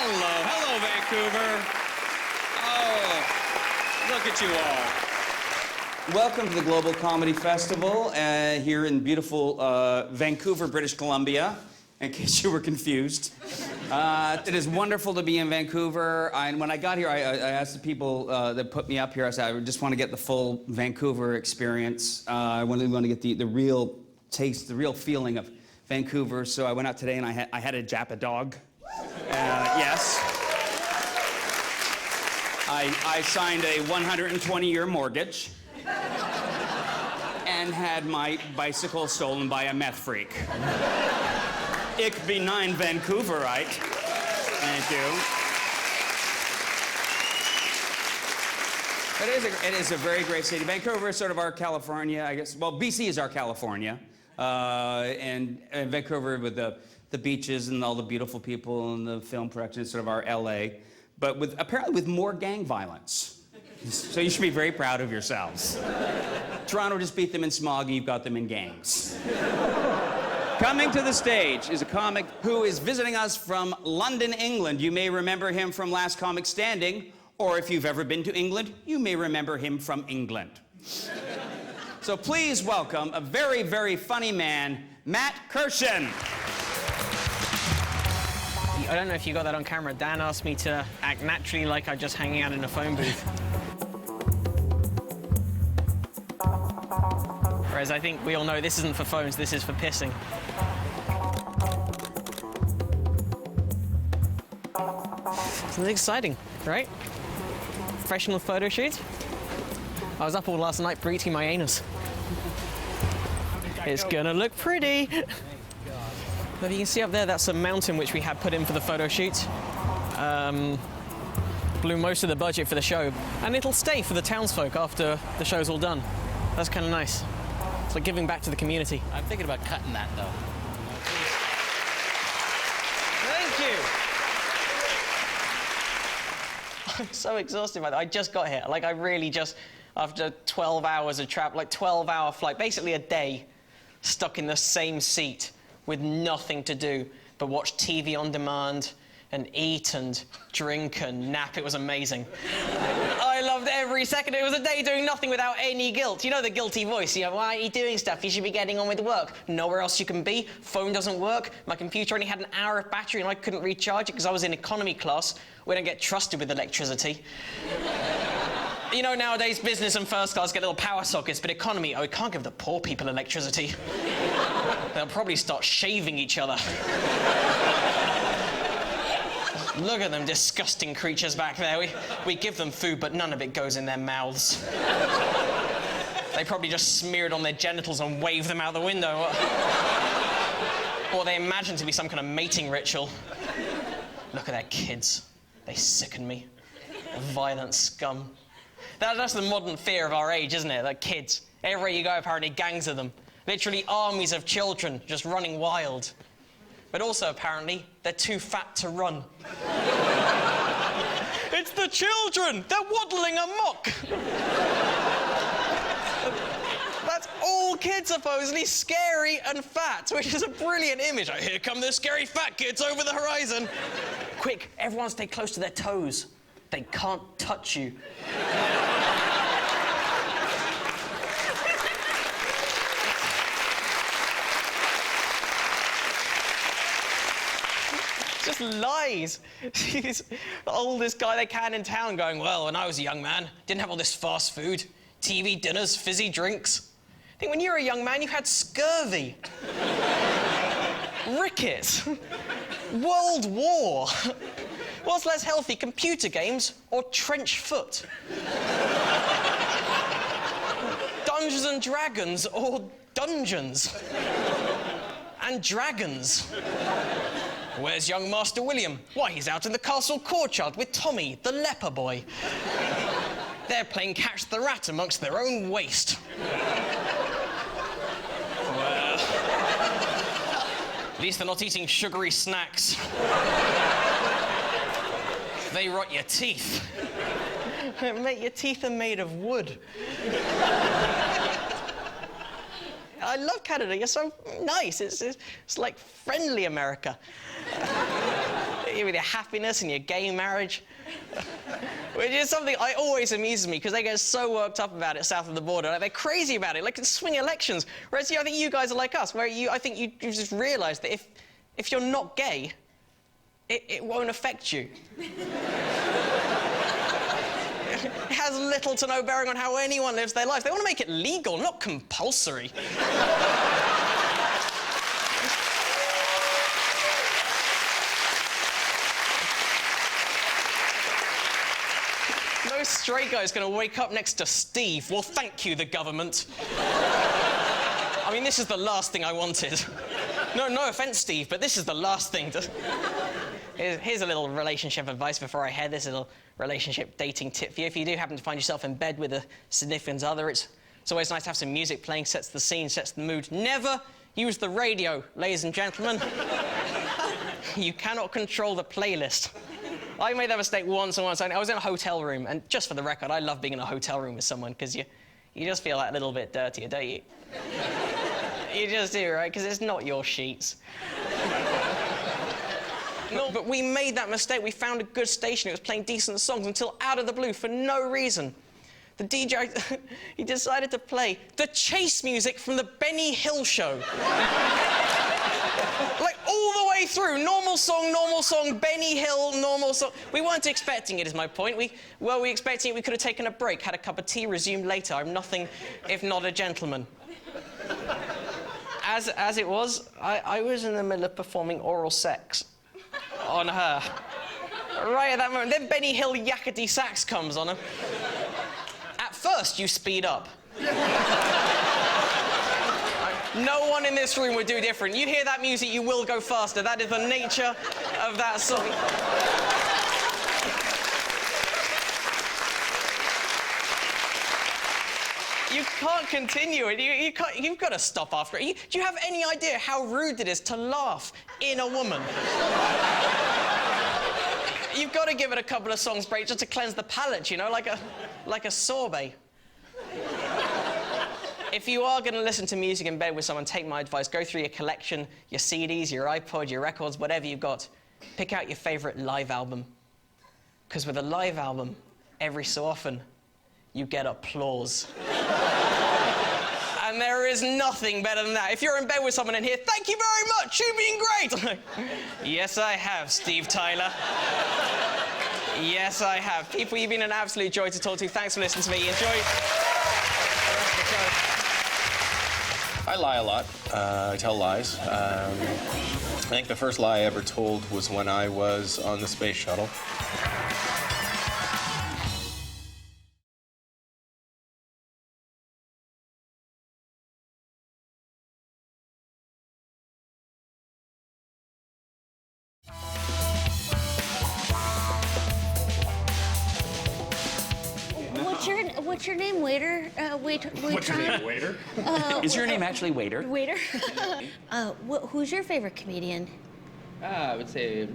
Hello, Vancouver. Oh, look at you all. Welcome to the Global Comedy Festival here in beautiful Vancouver, British Columbia, in case you were confused. It is wonderful to be in Vancouver. When I got here, I asked the people that put me up here, I said, I just want to get the full Vancouver experience. I want to get the real taste, the real feeling of Vancouver. So I went out today and I had to jap a dog. Yes. I signed a 120-year mortgage and had my bicycle stolen by a meth freak. Ich bin ein Vancouverite. Thank you. But it is a very great city. Vancouver is sort of our California, I guess. Well, BC is our California. And Vancouver with the beaches and all the beautiful people and the film production is sort of our LA. But apparently with more gang violence. So you should be very proud of yourselves. Toronto just beat them in smog, and you've got them in gangs. Coming to the stage is a comic who is visiting us from London, England. You may remember him from Last Comic Standing, or if you've ever been to England, you may remember him from England. So please welcome a very, very funny man, Matt Kirshen. I don't know if you got that on camera. Dan asked me to act naturally like I'm just hanging out in a phone booth. Whereas I think we all know this isn't for phones, this is for pissing. Something exciting, right? Professional photo shoot. I was up all last night breaching my anus. It's gonna look pretty. But you can see up there, that's a mountain which we had put in for the photo shoot. Blew most of the budget for the show. And it'll stay for the townsfolk after the show's all done. That's kind of nice. It's like giving back to the community. I'm thinking about cutting that, though. Thank you. I'm so exhausted by that. I just got here. Like, I really just, after 12 hours of travel, like 12-hour flight, basically a day, stuck in the same seat with nothing to do but watch TV on demand and eat and drink and nap. It was amazing. I loved every second. It was a day doing nothing without any guilt. You know the guilty voice. You know, why are you doing stuff? You should be getting on with work. Nowhere else you can be. Phone doesn't work. My computer only had an hour of battery and I couldn't recharge it because I was in economy class. We don't get trusted with electricity. You know, nowadays, business and first class get little power sockets, but economy, oh, we can't give the poor people electricity. They'll probably start shaving each other. Look at them disgusting creatures back there. We give them food, but none of it goes in their mouths. They probably just smear it on their genitals and wave them out the window. Or they imagine to be some kind of mating ritual. Look at their kids. They sicken me. Violent scum. That's the modern fear of our age, isn't it? Like kids. Everywhere you go, apparently, gangs of them. Literally armies of children just running wild. But also, apparently, they're too fat to run. It's the children! They're waddling amok! That's all kids, supposedly, scary and fat, which is a brilliant image. Like, here come the scary fat kids over the horizon. Quick, everyone stay close to their toes. They can't touch you. Just lies. He's the oldest guy they can in town going, well, when I was a young man, didn't have all this fast food, TV dinners, fizzy drinks. I think when you were a young man, you had scurvy, rickets, World War. What's less healthy, computer games or trench foot? Dungeons and Dragons or dungeons? And dragons. Where's young Master William? Why, he's out in the castle courtyard with Tommy, the leper boy. They're playing catch the rat amongst their own waste. Well, at least they're not eating sugary snacks. They rot your teeth. Mate, your teeth are made of wood. I love Canada. You're so nice. It's like friendly America. with your happiness and your gay marriage. Which is something that always amuses me, because they get so worked up about it south of the border. Like, they're crazy about it, like it's swing elections. Whereas I think you guys are like us, where I think you just realise that if you're not gay, it won't affect you. It has little to no bearing on how anyone lives their life. They want to make it legal, not compulsory. No straight guy's going to wake up next to Steve. Well, thank you, the government. I mean, this is the last thing I wanted. No offence, Steve, but this is the last thing to... Here's a little relationship advice before I head. This little relationship dating tip for you. If you do happen to find yourself in bed with a significant other, it's always nice to have some music playing, sets the scene, sets the mood. Never use the radio, ladies and gentlemen. You cannot control the playlist. I made that mistake once. I was in a hotel room, and just for the record, I love being in a hotel room with someone, because you just feel that little bit dirtier, don't you? You just do, right? Because it's not your sheets. No, but we made that mistake. We found a good station. It was playing decent songs until, out of the blue, for no reason, the DJ, he decided to play the chase music from the Benny Hill show. Like, all the way through. Normal song, Benny Hill, normal song. We weren't expecting it, is my point. Were we expecting it, we could have taken a break, had a cup of tea, resumed later. I'm nothing if not a gentleman. As it was, I was in the middle of performing oral sex on her. Right at that moment. Then Benny Hill yakety sax comes on her. At first, you speed up. No one in this room would do different. You hear that music, you will go faster. That is the nature of that song. You can't continue it. You've got to stop after it. Do you have any idea how rude it is to laugh in a woman? You've got to give it a couple of songs break just to cleanse the palate, you know, like a sorbet. If you are going to listen to music in bed with someone, take my advice. Go through your collection, your CDs, your iPod, your records, whatever you've got. Pick out your favourite live album. Because with a live album, every so often, you get applause. And there is nothing better than that. If you're in bed with someone in here, thank you very much, you've been great. Yes, I have, Steve Tyler. Yes, I have. People, you've been an absolute joy to talk to. Thanks for listening to me. Enjoy. I lie a lot. I tell lies. I think the first lie I ever told was when I was on the space shuttle. What's your name, waiter? What's your name, waiter? Is your name actually Waiter? Waiter. Who's your favorite comedian? I would say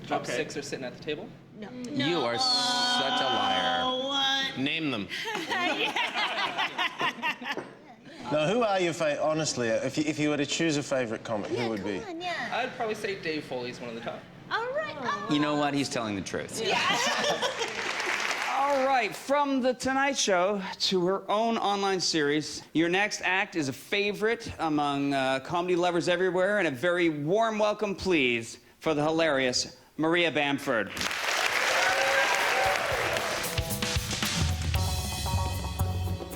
top 6 are sitting at the table. No. You are such a liar. What? Name them. Now, who are your honestly, if you were to choose a favorite comic, who would be? On, yeah. I'd probably say Dave Foley's one of the top. All right. You know what? He's telling the truth. Yeah. All right, from The Tonight Show to her own online series, your next act is a favorite among comedy lovers everywhere, and a very warm welcome, please, for the hilarious Maria Bamford.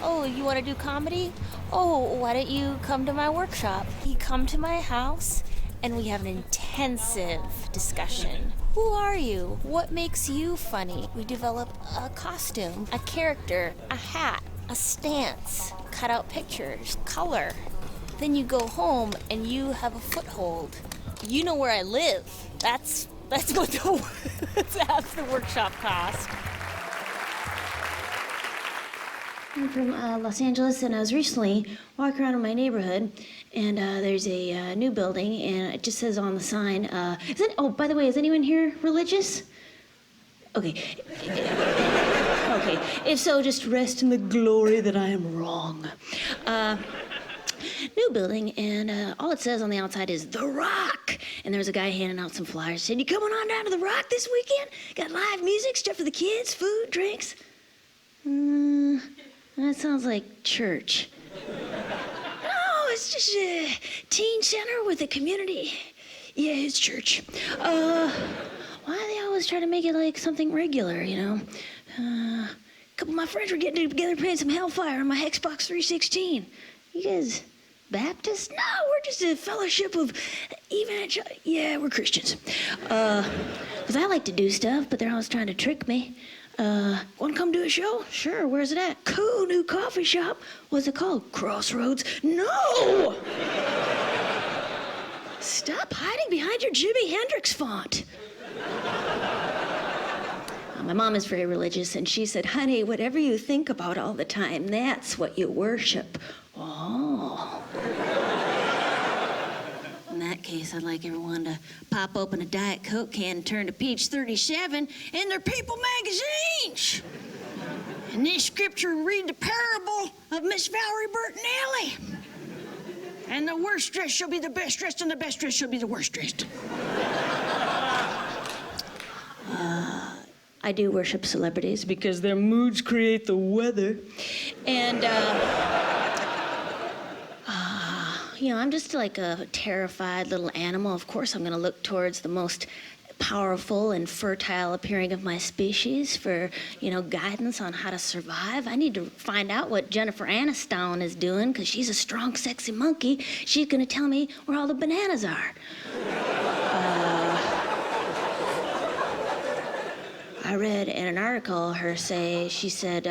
Oh, you want to do comedy? Oh, why don't you come to my workshop? You come to my house, and we have an intensive discussion. Who are you? What makes you funny? We develop a costume, a character, a hat, a stance, cut out pictures, color. Then you go home and you have a foothold. You know where I live. That's what that's half the workshop cost. I'm from Los Angeles, and I was recently walking around in my neighborhood, and there's a new building, and it just says on the sign, oh, by the way, is anyone here religious? Okay. Okay, if so, just rest in the glory that I am wrong. new building, and all it says on the outside is The Rock. And there was a guy handing out some flyers. Said, "You coming on down to The Rock this weekend? Got live music, stuff for the kids, food, drinks." That sounds like church. No, it's just a teen center with a community. Yeah, it's church. Why do they always try to make it like something regular, you know? A couple of my friends were getting together playing some Hellfire on my Xbox 316. You guys Baptist? No, we're just a fellowship of evangel... Yeah, we're Christians. Because I like to do stuff, but they're always trying to trick me. Want to come do a show? Sure, where's it at? Cool new coffee shop. What's it called? Crossroads? No! Stop hiding behind your Jimi Hendrix font. My mom is very religious, and she said, "Honey, whatever you think about all the time, that's what you worship." Oh. In that case, I'd like everyone to pop open a Diet Coke can and turn to page 37 in their People magazines. In this scripture, read the parable of Miss Valerie Bertinelli. And the worst dressed shall be the best dressed, and the best dressed shall be the worst dressed. I do worship celebrities because their moods create the weather. And, you know, I'm just like a terrified little animal. Of course, I'm going to look towards the most powerful and fertile appearing of my species for, you know, guidance on how to survive. I need to find out what Jennifer Aniston is doing, because she's a strong, sexy monkey. She's going to tell me where all the bananas are. I read in an article she said,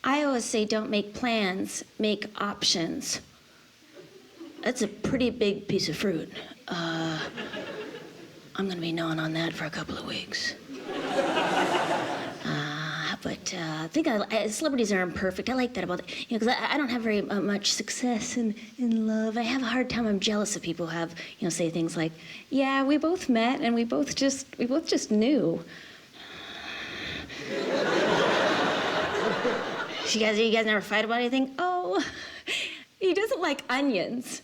"I always say don't make plans, make options." That's a pretty big piece of fruit. I'm gonna be gnawing on that for a couple of weeks. But I think celebrities are imperfect. I like that about it, you know, because I don't have very much success in love. I have a hard time. I'm jealous of people who have, you know, say things like, "Yeah, we both met and we both just knew." You guys never fight about anything? Oh, he doesn't like onions.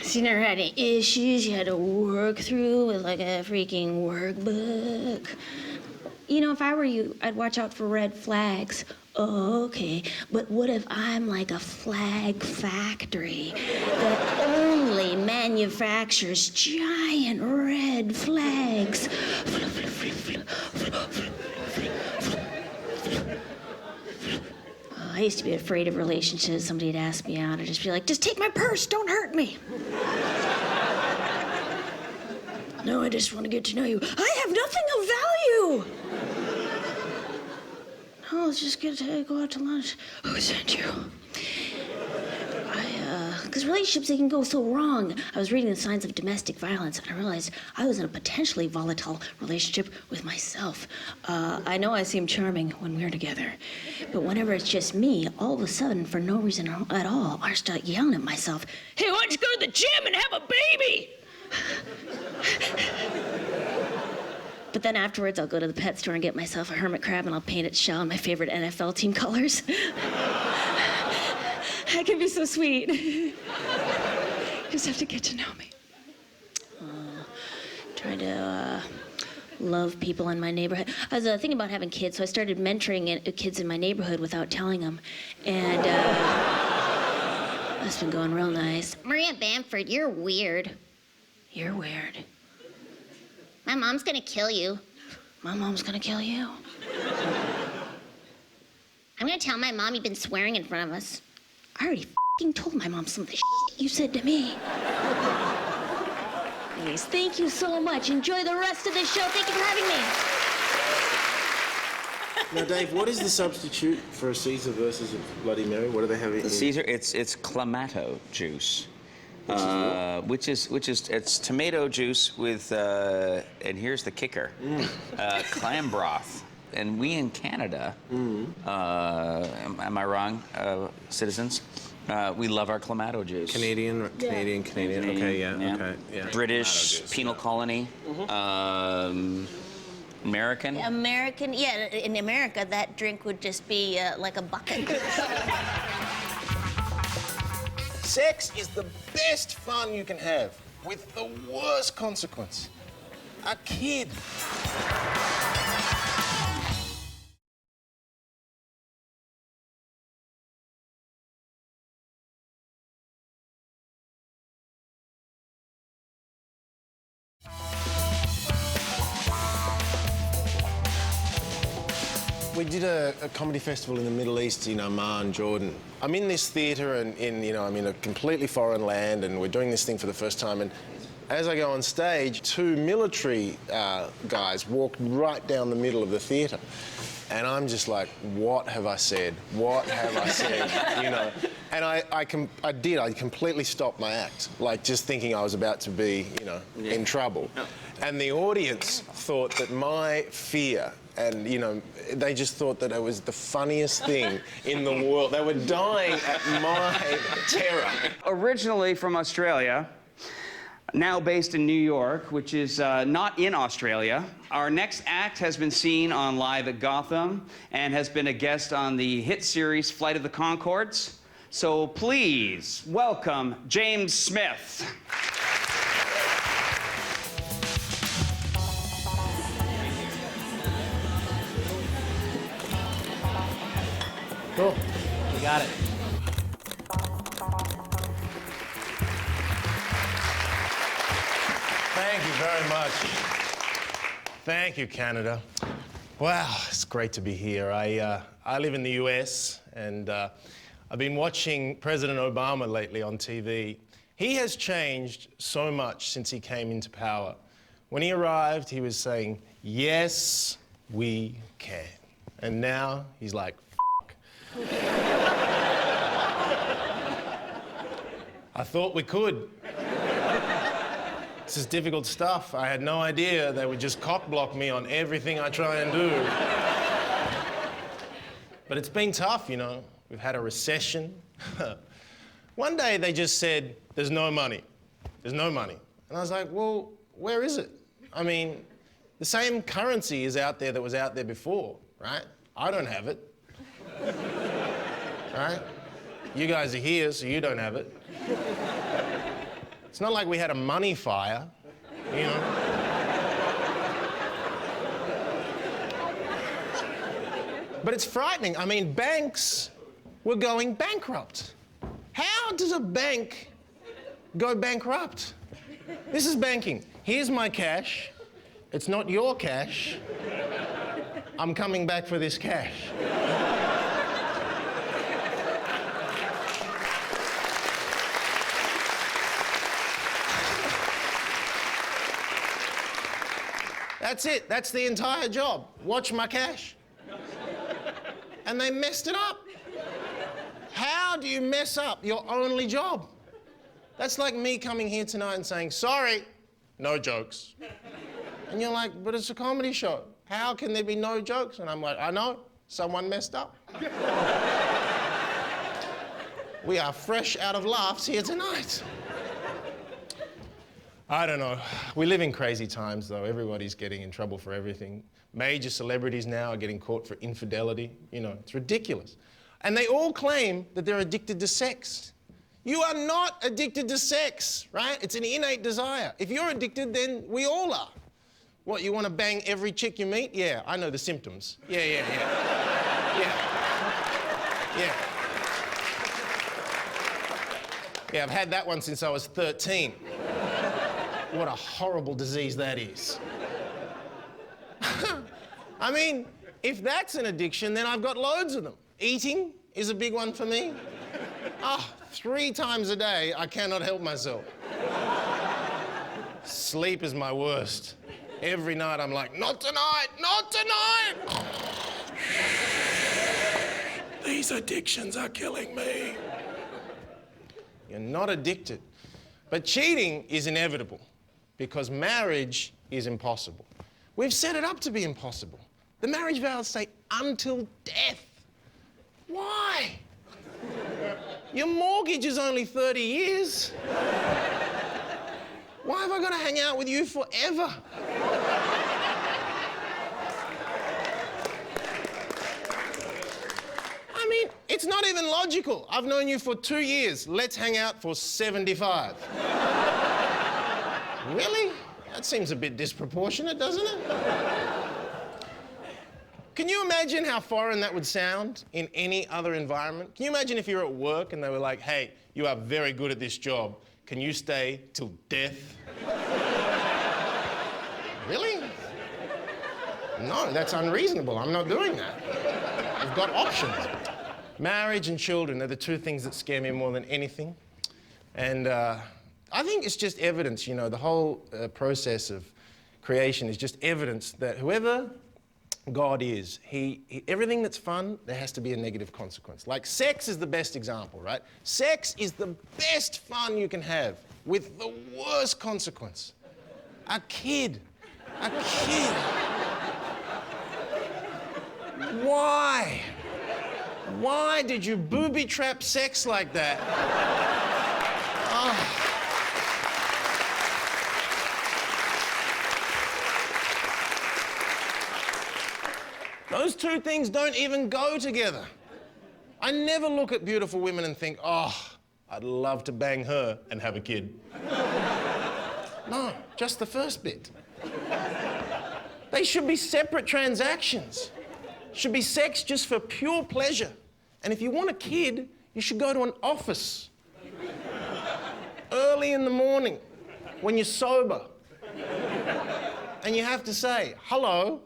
So you never had any issues you had to work through with like a freaking workbook? You know, if I were you, I'd watch out for red flags. Oh, okay, but what if I'm like a flag factory that only manufactures giant red flags? I used to be afraid of relationships. Somebody'd ask me out, I'd just be like, "Just take my purse, don't hurt me." "No, I just want to get to know you." "I have nothing of value." "Oh, let's just go out to lunch." "Who sent you?" Because relationships, they can go so wrong. I was reading the signs of domestic violence, and I realized I was in a potentially volatile relationship with myself. I know I seem charming when we're together, but whenever it's just me, all of a sudden, for no reason at all, I start yelling at myself, "Hey, why don't you go to the gym and have a baby?" But then afterwards, I'll go to the pet store and get myself a hermit crab, and I'll paint its shell in my favorite NFL team colors. That can be so sweet. You just have to get to know me. Try to love people in my neighborhood. I was thinking about having kids, so I started mentoring kids in my neighborhood without telling them. And that's been going real nice. Maria Bamford, you're weird. You're weird. My mom's gonna kill you. My mom's gonna kill you. I'm gonna tell my mom you've been swearing in front of us. I already f***ing told my mom some of the shit you said to me. Anyways, thank you so much. Enjoy the rest of the show. Thank you for having me. Now, Dave, what is the substitute for a Caesar versus a Bloody Mary? What do they have in The Caesar, it's clamato juice. Which is it's tomato juice with and here's the kicker, clam broth. And we in Canada, am I wrong, citizens? We love our clamato juice. Canadian. Okay, yeah. Okay, yeah. British penal colony. American? American, yeah, in America, that drink would just be like a bucket. Sex is the best fun you can have, with the worst consequence. A kid. We did a comedy festival in the Middle East in Amman, Jordan. I'm in this theatre and I'm in a completely foreign land and we're doing this thing for the first time, and as I go on stage, two military guys walked right down the middle of the theatre. And I'm just like, what have I said? What have I said? You know? And I completely stopped my act, like just thinking I was about to be, in trouble. And the audience thought that my fear and, they just thought that it was the funniest thing in the world. They were dying at my terror. Originally from Australia, now based in New York, which is not in Australia. Our next act has been seen on Live at Gotham and has been a guest on the hit series Flight of the Conchords. So please welcome James Smith. Cool. You got it. Thank you very much. Thank you, Canada. Wow, it's great to be here. I live in the US, and I've been watching President Obama lately on TV. He has changed so much since he came into power. When he arrived, he was saying, yes, we can. And now he's like, fuck. I thought we could. This is difficult stuff. I had no idea they would just cock-block me on everything I try and do. But it's been tough, We've had a recession. One day they just said, there's no money. There's no money. And I was like, well, where is it? I mean, the same currency is out there that was out there before, right? I don't have it. Right? You guys are here, so you don't have it. It's not like we had a money fire, But it's frightening. I mean, banks were going bankrupt. How does a bank go bankrupt? This is banking. Here's my cash. It's not your cash. I'm coming back for this cash. That's it. That's the entire job. Watch my cash. And they messed it up. How do you mess up your only job? That's like me coming here tonight and saying, sorry, no jokes. And you're like, but it's a comedy show. How can there be no jokes? And I'm like, I know, someone messed up. We are fresh out of laughs here tonight. I don't know. We live in crazy times, though. Everybody's getting in trouble for everything. Major celebrities now are getting caught for infidelity. It's ridiculous. And they all claim that they're addicted to sex. You are not addicted to sex, right? It's an innate desire. If you're addicted, then we all are. What, you want to bang every chick you meet? Yeah, I know the symptoms. Yeah. Yeah, I've had that one since I was 13. What a horrible disease that is. I mean, if that's an addiction, then I've got loads of them. Eating is a big one for me. 3 times a day, I cannot help myself. Sleep is my worst. Every night I'm like, not tonight, not tonight! These addictions are killing me. You're not addicted. But cheating is inevitable because marriage is impossible. We've set it up to be impossible. The marriage vows say until death. Why? Your mortgage is only 30 years. Why have I got to hang out with you forever? It's not even logical. I've known you for 2 years. Let's hang out for 75. Really? That seems a bit disproportionate, doesn't it? Can you imagine how foreign that would sound in any other environment? Can you imagine if you were at work and they were like, hey, you are very good at this job. Can you stay till death? Really? No, that's unreasonable. I'm not doing that. I've got options. Marriage and children are the two things that scare me more than anything. And I think it's just evidence, you know, the whole process of creation is just evidence that whoever God is, everything that's fun, there has to be a negative consequence. Like sex is the best example, right? Sex is the best fun you can have with the worst consequence. A kid. Why? Why did you booby trap sex like that? Oh. Those two things don't even go together. I never look at beautiful women and think, oh, I'd love to bang her and have a kid. No, just the first bit. They should be separate transactions. Should be sex just for pure pleasure. And if you want a kid, you should go to an office. Early in the morning, when you're sober. And you have to say, hello,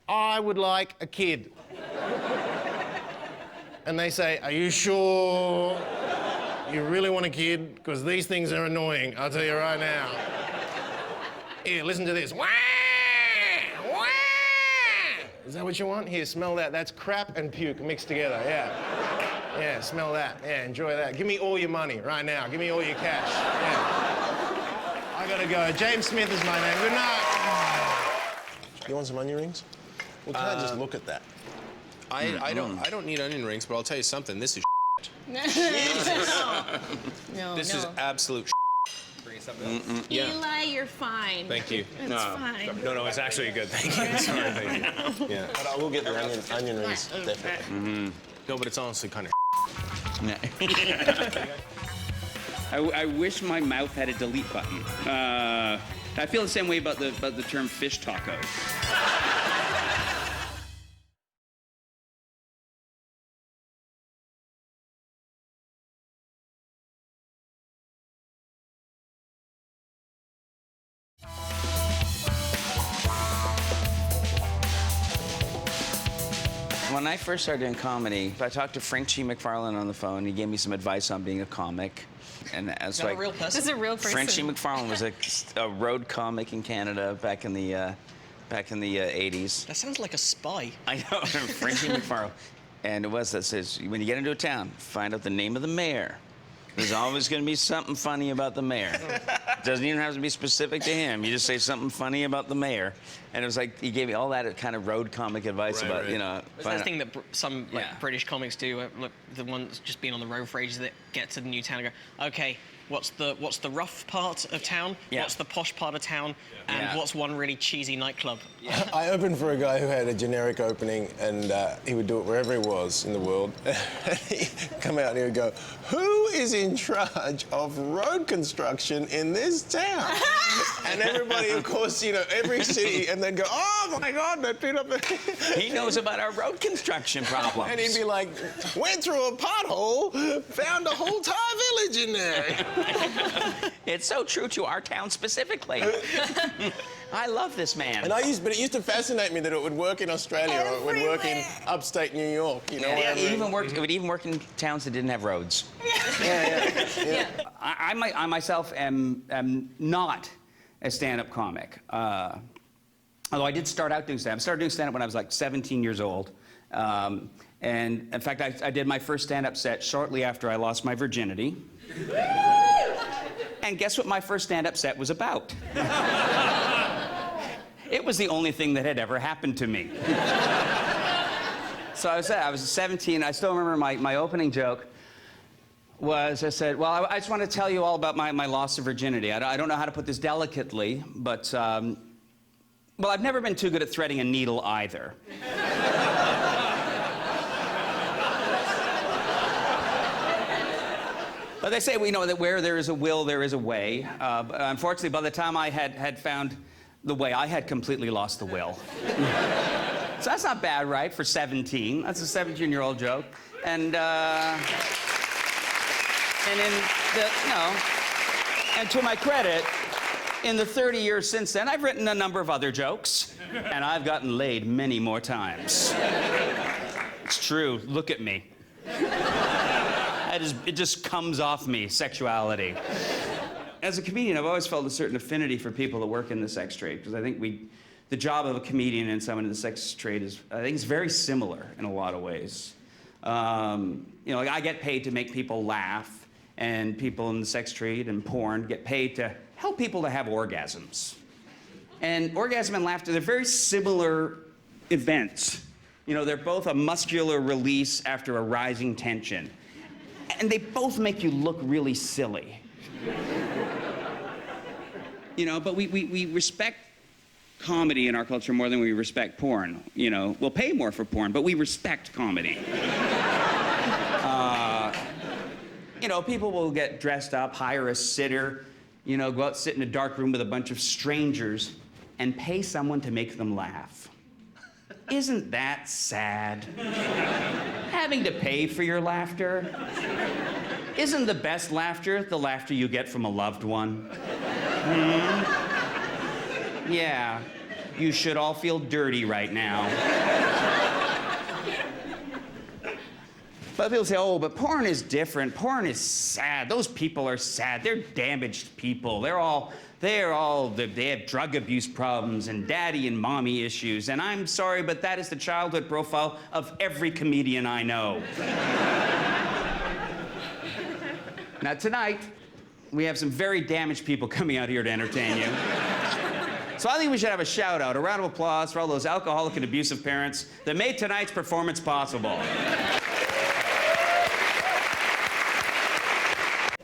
I would like a kid. And they say, are you sure you really want a kid? Because these things are annoying, I'll tell you right now. Here, listen to this. Wah! Wah! Is that what you want? Here, smell that. That's crap and puke mixed together, yeah. Yeah, smell that. Yeah, enjoy that. Give me all your money right now. Give me all your cash. Yeah. I gotta go. James Smith is my name. Good night. You want some onion rings? Well, can I just look at that? I don't need onion rings, but I'll tell you something. This is No, This is absolute Yeah. Eli, you're fine. Thank you. It's fine. No, it's actually good. Thank you. Sorry, thank you. Yeah. But I will get the onion rings, definitely. No, but it's honestly kind of I wish my mouth had a delete button. I feel the same way about the term fish taco. When I first started doing comedy, I talked to Frenchie McFarlane on the phone. He gave me some advice on being a comic. And Is that a real person? This is a real person. Frenchie McFarlane was a road comic in Canada back in the 80s. That sounds like a spy. I know, Frenchie McFarlane. And it was that says, when you get into a town, find out the name of the mayor. There's always going to be something funny about the mayor. It doesn't even have to be specific to him. You just say something funny about the mayor. And it was like, he gave me all that kind of road comic advice about, you know. Is that the thing that some British comics do? Look, the ones just being on the road for ages that get to the new town and go, okay, what's the rough part of town? Yeah. What's the posh part of town? And what's one really cheesy nightclub? Yeah. I opened for a guy who had a generic opening, and he would do it wherever he was in the world. He'd come out and he would go, who is in charge of road construction in this town? And everybody, of course, you know, every city, and they'd go, oh my God, that beat up the... He knows about our road construction problems. And he'd be like, went through a pothole, found a whole Thai village in there. It's so true to our town specifically. I love this man. And but it used to fascinate me that it would work in Australia or it would work in upstate New York, you know. It would even work in towns that didn't have roads. Yeah. I myself am not a stand-up comic. Although I did start out doing stand-up. I started doing stand-up when I was like 17 years old. And in fact, I did my first stand-up set shortly after I lost my virginity. And guess what my first stand-up set was about? It was the only thing that had ever happened to me. So I was 17. I still remember my opening joke was, I said, well, I just want to tell you all about my loss of virginity. I don't know how to put this delicately, but, well, I've never been too good at threading a needle either. But they say, you know, that where there is a will, there is a way. But unfortunately, by the time I had found the way, I had completely lost the will. So that's not bad, right, for 17. That's a 17-year-old joke. And in the, you know, and to my credit, in the 30 years since then, I've written a number of other jokes, and I've gotten laid many more times. It's true. Look at me. It just comes off me, sexuality. As a comedian, I've always felt a certain affinity for people that work in the sex trade, because I think the job of a comedian and someone in the sex trade is, I think, it's very similar in a lot of ways. You know, like I get paid to make people laugh, and people in the sex trade and porn get paid to help people to have orgasms. And orgasm and laughter, they're very similar events. You know, they're both a muscular release after a rising tension. And they both make you look really silly. You know, but we respect comedy in our culture more than we respect porn. You know, we'll pay more for porn, but we respect comedy. You know, people will get dressed up, hire a sitter, you know, go out, sit in a dark room with a bunch of strangers and pay someone to make them laugh. Isn't that sad? Having to pay for your laughter? Isn't the best laughter the laughter you get from a loved one? Yeah, you should all feel dirty right now. But people say, oh, but porn is different. Porn is sad. Those people are sad. They're damaged people. They have drug abuse problems and daddy and mommy issues. And I'm sorry, but that is the childhood profile of every comedian I know. Now, tonight, we have some very damaged people coming out here to entertain you. So I think we should have a shout out, a round of applause for all those alcoholic and abusive parents that made tonight's performance possible.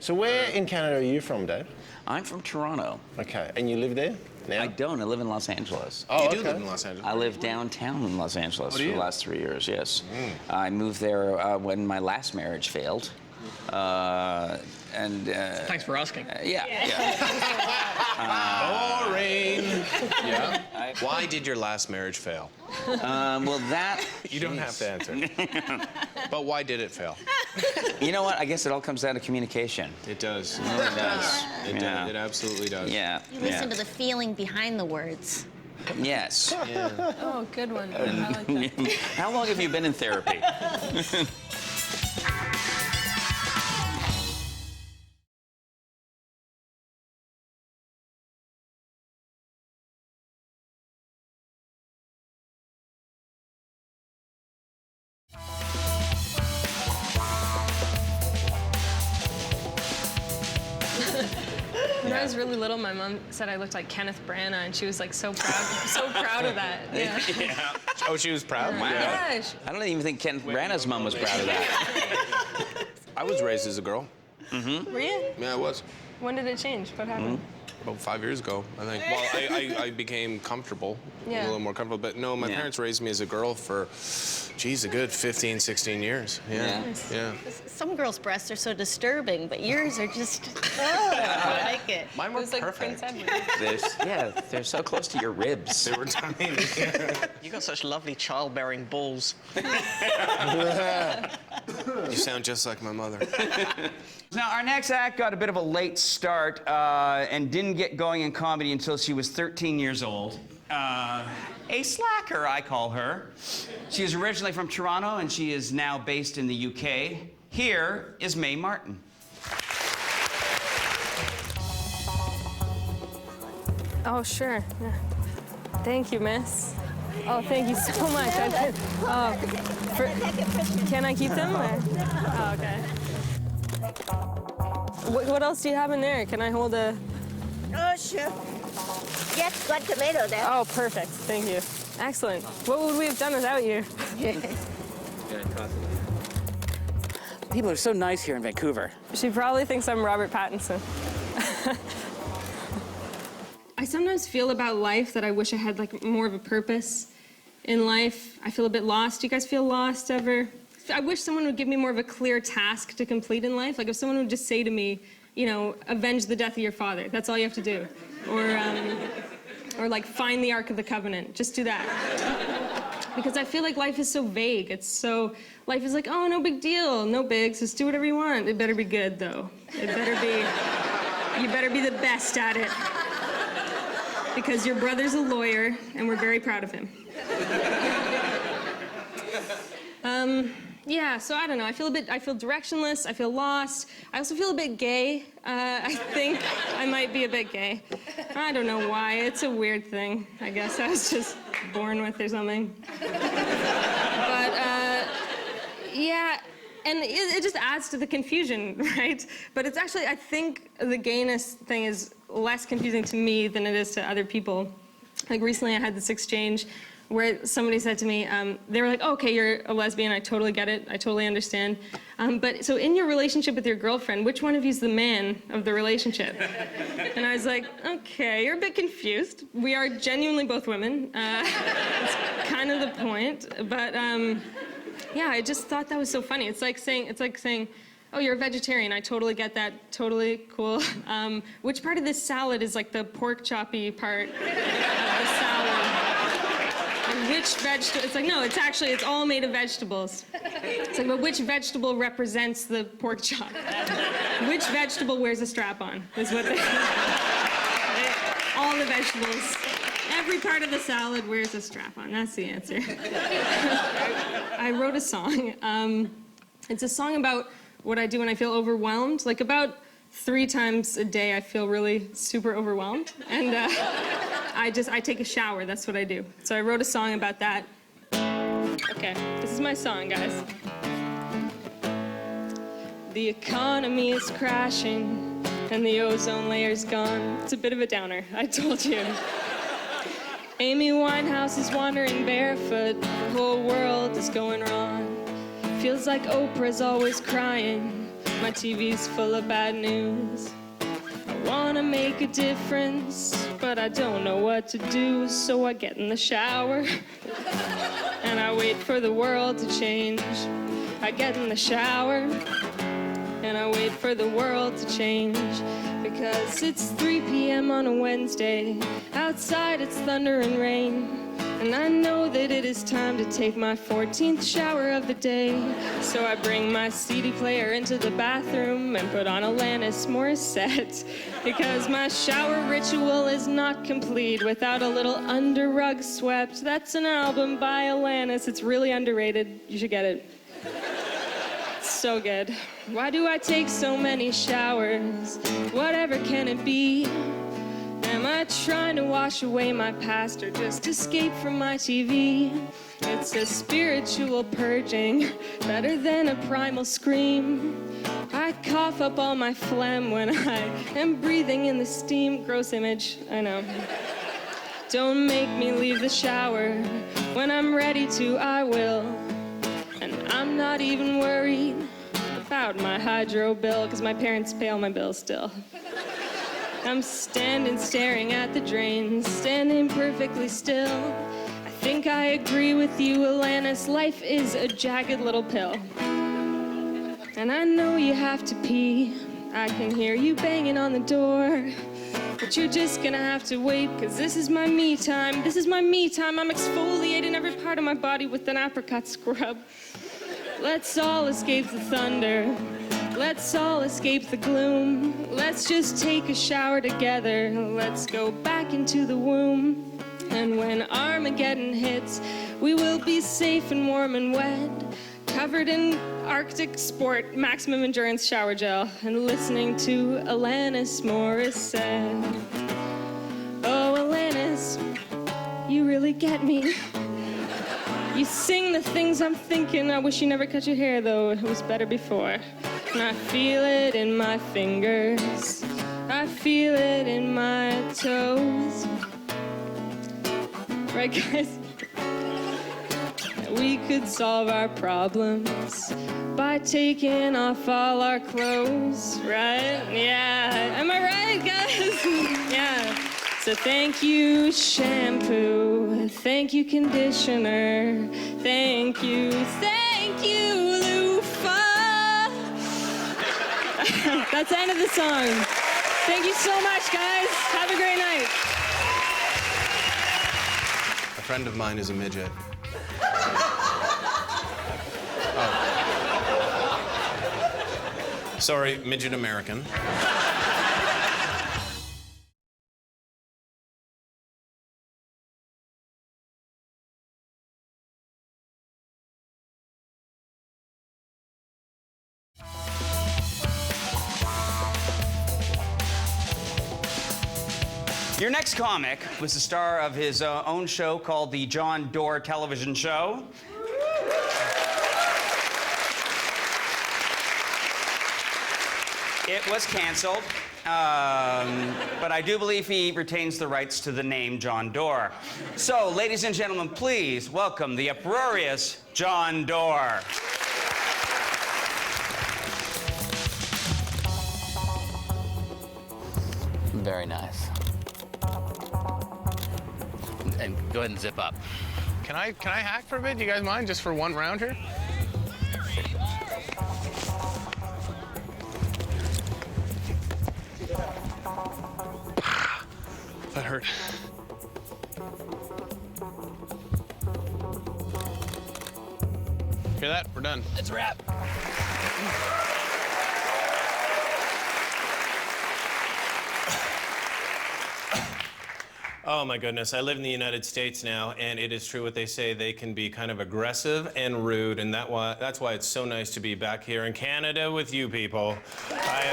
So where in Canada are you from, Dave? I'm from Toronto. Okay, and you live there now? I don't. I live in Los Angeles. Oh, You do live in Los Angeles. I live downtown in Los Angeles for the last 3 years, yes. I moved there when my last marriage failed. Thanks for asking. Yeah. Boring. Yeah. Why did your last marriage fail? Well, that... You don't have to answer. But why did it fail? You know what? I guess it all comes down to communication. It does. It really does. It does. It absolutely does. Yeah. You listen to the feeling behind the words. Yes. Yeah. Oh, good one. I like that. How long have you been in therapy? When I was really little, my mom said I looked like Kenneth Branagh, and she was like so proud of that. Yeah. Yeah. Oh, she was proud? Wow. Yeah. I don't even think Kenneth Branagh's mom was proud of that. I was raised as a girl. Were you? Yeah, I was. When did it change? What happened? About 5 years ago, I think. Well, I became comfortable, Yeah. a little more comfortable. But no, my parents raised me as a girl for, geez, a good 15, 16 years. Yeah. Yeah. Some girls' breasts are so disturbing, but yours are just, I like it. Mine It were was like perfect. Prince Edward. They're so close to your ribs. They were tiny. You got such lovely childbearing balls. You sound just like my mother. Now, our next act got a bit of a late start and didn't get going in comedy until she was 13 years old. A slacker, I call her. She is originally from Toronto, and she is now based in the UK. Here is Mae Martin. Oh, sure. Yeah. Thank you, miss. Oh, thank you so much. Can I keep them? Or? Oh, okay. What else do you have in there? Can I hold a... Oh, sure. Yes, got tomato there. Oh, perfect. Thank you. Excellent. What would we have done without you? People are so nice here in Vancouver. She probably thinks I'm Robert Pattinson. I sometimes feel about life that I wish I had like more of a purpose in life. I feel a bit lost. Do you guys feel lost ever? I wish someone would give me more of a clear task to complete in life. Like if someone would just say to me, you know, avenge the death of your father. That's all you have to do. Or like find the Ark of the Covenant. Just do that. Because I feel like life is so vague. Life is like, oh, no big deal, no bigs, just do whatever you want. It better be good though. You better be the best at it. Because your brother's a lawyer and we're very proud of him. Yeah, so I don't know. I feel directionless. I feel lost. I also feel a bit gay. I think I might be a bit gay. I don't know why. It's a weird thing. I guess I was just born with or something. But yeah, and it just adds to the confusion, right? But it's actually, I think the gayness thing is less confusing to me than it is to other people. Like recently I had this exchange where somebody said to me, they were like, oh, okay, you're a lesbian, I totally get it, I totally understand. But so in your relationship with your girlfriend, which one of you's the man of the relationship? And I was like, okay, you're a bit confused. We are genuinely both women. It's kind of the point. But yeah, I just thought that was so funny. It's like saying, oh, you're a vegetarian, I totally get that, totally cool. Which part of this salad is like the pork choppy part of the salad? Which vegetable? It's like, no, it's all made of vegetables. It's like, but which vegetable represents the pork chop? Which vegetable wears a strap-on? Is what all the vegetables. Every part of the salad wears a strap-on. That's the answer. I wrote a song. It's a song about what I do when I feel overwhelmed. Like about 3 times a day I feel really super overwhelmed. And I take a shower, that's what I do. So I wrote a song about that. Okay, this is my song, guys. The economy is crashing and the ozone layer's gone. It's a bit of a downer, I told you. Amy Winehouse is wandering barefoot. The whole world is going wrong. Feels like Oprah's always crying. My TV's full of bad news. I wanna make a difference, but I don't know what to do. So I get in the shower and I wait for the world to change. I get in the shower and I wait for the world to change. Because it's 3 p.m. on a Wednesday. Outside it's thunder and rain. And I know that it is time to take my 14th shower of the day. So I bring my CD player into the bathroom and put on Alanis Morissette. Because my shower ritual is not complete without a little under rug swept. That's an album by Alanis. It's really underrated. You should get it. It's so good. Why do I take so many showers? Whatever can it be? Am I trying to wash away my past or just escape from my TV? It's a spiritual purging, better than a primal scream. I cough up all my phlegm when I am breathing in the steam. Gross image, I know. Don't make me leave the shower. When I'm ready to, I will. And I'm not even worried about my hydro bill, because my parents pay all my bills still. I'm standing staring at the drains, standing perfectly still. I think I agree with you, Alanis, life is a jagged little pill. And I know you have to pee, I can hear you banging on the door. But you're just gonna have to wait, cause this is my me time, this is my me time. I'm exfoliating every part of my body with an apricot scrub. Let's all escape the thunder. Let's all escape the gloom. Let's just take a shower together. Let's go back into the womb. And when Armageddon hits, we will be safe and warm and wet, covered in Arctic Sport maximum endurance shower gel, and listening to Alanis Morissette. Oh, Alanis, you really get me. You sing the things I'm thinking. I wish you never cut your hair, though. It was better before. And I feel it in my fingers. I feel it in my toes. Right, guys? We could solve our problems by taking off all our clothes, right? Yeah. Am I right, guys? Yeah. So thank you, shampoo. Thank you, conditioner. Thank you. Thank you, loofah. That's the end of the song. Thank you so much, guys. Have a great night. A friend of mine is a midget. Oh. Sorry, midget American. Your next comic was the star of his own show called the John Dore television show. It was canceled, but I do believe he retains the rights to the name John Dore. So, ladies and gentlemen, please welcome the uproarious John Dore. Very nice. And go ahead and zip up. Can I hack for a bit? Do you guys mind, just for one round here? That hurt. Hear that? We're done. It's a wrap. Oh my goodness, I live in the United States now, and it is true what they say. They can be kind of aggressive and rude, and that's why it's so nice to be back here in Canada with you people.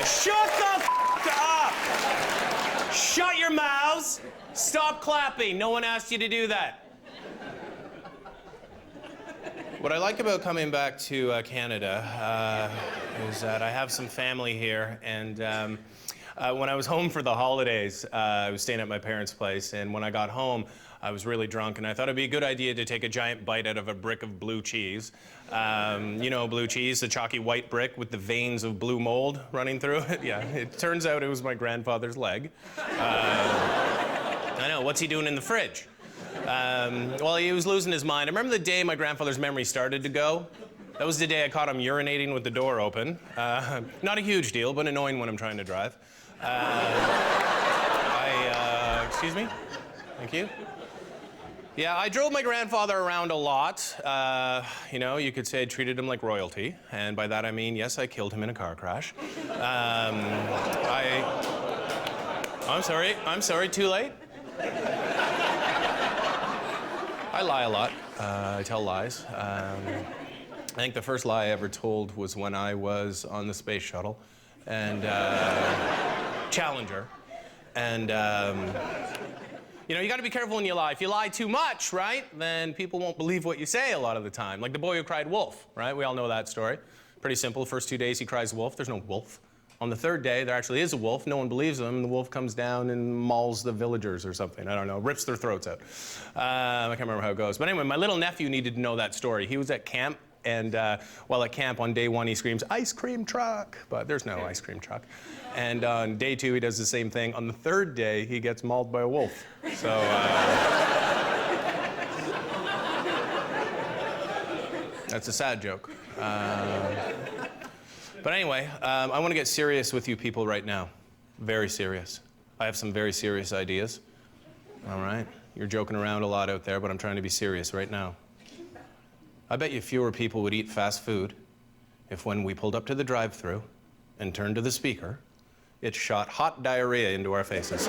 Shut the up! Shut your mouths! Stop clapping. No one asked you to do that. What I like about coming back to Canada is that I have some family here, and when I was home for the holidays, I was staying at my parents' place, and when I got home, I was really drunk, and I thought it'd be a good idea to take a giant bite out of a brick of blue cheese. You know blue cheese, the chalky white brick with the veins of blue mold running through it? Yeah, it turns out it was my grandfather's leg. I know, what's he doing in the fridge? Well, he was losing his mind. I remember the day my grandfather's memory started to go. That was the day I caught him urinating with the door open. Not a huge deal, but annoying when I'm trying to drive. Excuse me? Thank you. Yeah, I drove my grandfather around a lot. You know, you could say I treated him like royalty. And by that I mean, yes, I killed him in a car crash. I'm sorry, too late? I lie a lot. I tell lies. I think the first lie I ever told was when I was on the space shuttle. And, Challenger. And, you know, you gotta be careful when you lie. If you lie too much, right, then people won't believe what you say a lot of the time. Like the boy who cried wolf, right? We all know that story. Pretty simple. First 2 days he cries wolf. There's no wolf. On the third day, there actually is a wolf. No one believes him. And the wolf comes down and mauls the villagers or something. I don't know. Rips their throats out. I can't remember how it goes. But anyway, my little nephew needed to know that story. He was at camp. And while at camp on day one, he screams, "Ice cream truck!" But there's no ice cream truck. And on day two, he does the same thing. On the third day, he gets mauled by a wolf. So, that's a sad joke. But anyway, I want to get serious with you people right now. Very serious. I have some very serious ideas. All right? You're joking around a lot out there, but I'm trying to be serious right now. I bet you fewer people would eat fast food if when we pulled up to the drive-thru and turned to the speaker, it shot hot diarrhea into our faces.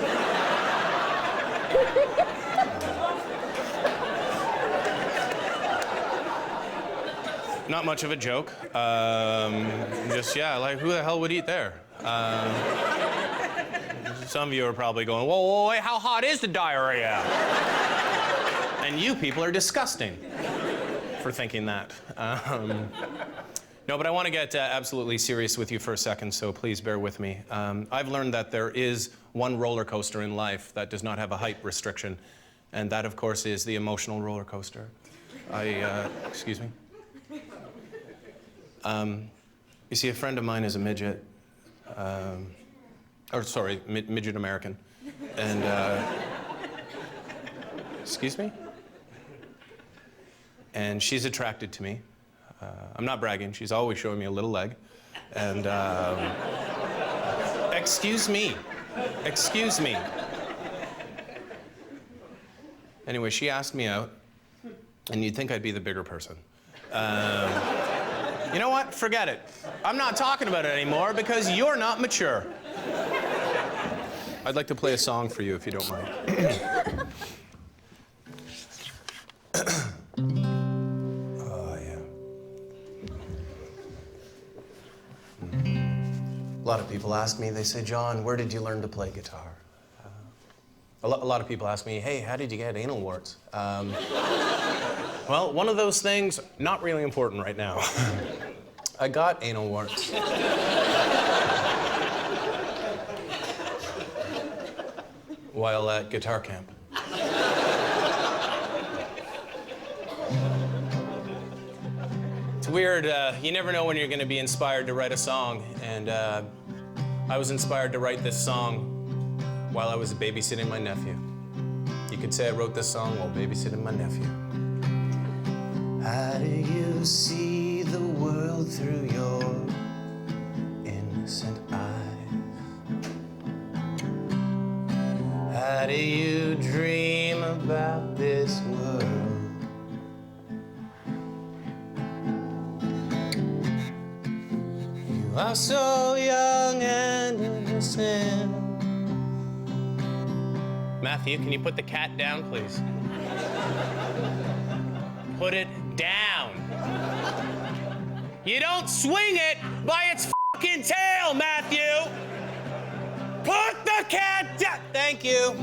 Not much of a joke. Just, yeah, like, who the hell would eat there? Some of you are probably going, whoa, wait, how hot is the diarrhea? And you people are disgusting for thinking that. No, but I want to get absolutely serious with you for a second, so please bear with me. I've learned that there is one roller coaster in life that does not have a height restriction, and that, of course, is the emotional roller coaster. Excuse me? You see, a friend of mine is a midget. Midget American. And, excuse me? And she's attracted to me. I'm not bragging. She's always showing me a little leg. And, excuse me. Excuse me. Anyway, she asked me out, and you'd think I'd be the bigger person. You know what? Forget it. I'm not talking about it anymore because you're not mature. I'd like to play a song for you if you don't mind. Oh, yeah. A lot of people ask me, they say, John, where did you learn to play guitar? A lot of people ask me, hey, how did you get anal warts? Well, one of those things, not really important right now. I got anal warts. While at guitar camp. It's weird, you never know when you're gonna be inspired to write a song, and I was inspired to write this song while I was babysitting my nephew. You could say I wrote this song while babysitting my nephew. How do you see the world through your innocent eyes? How do you dream about this world? You are so young and innocent. Matthew, can you put the cat down, please? Put it down. You don't swing it by its fucking tail, Matthew. Put the cat down. Thank you.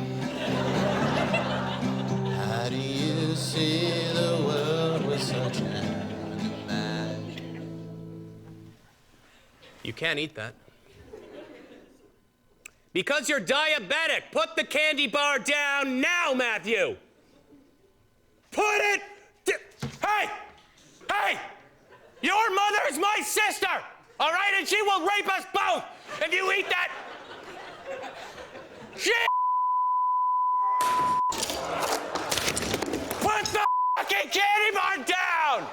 How do you see the world with such an imagination? You can't eat that. Because you're diabetic. Put the candy bar down now, Matthew. Put it Hey! Hey! Your mother's my sister! All right? And she will rape us both if you eat that shit! Put the fucking candy bar down!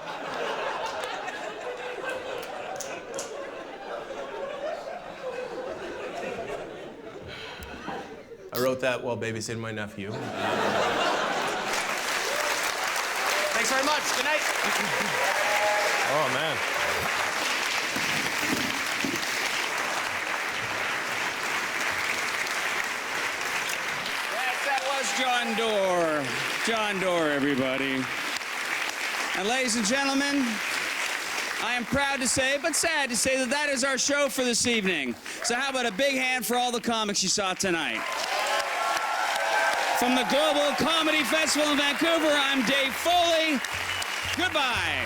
I wrote that while babysitting my nephew. Thanks very much. Good night. Oh, man. Yes, that was John Dore. John Dore, everybody. And ladies and gentlemen, I am proud to say, but sad to say, that that is our show for this evening. So how about a big hand for all the comics you saw tonight? From the Global Comedy Festival in Vancouver, I'm Dave Foley. Goodbye.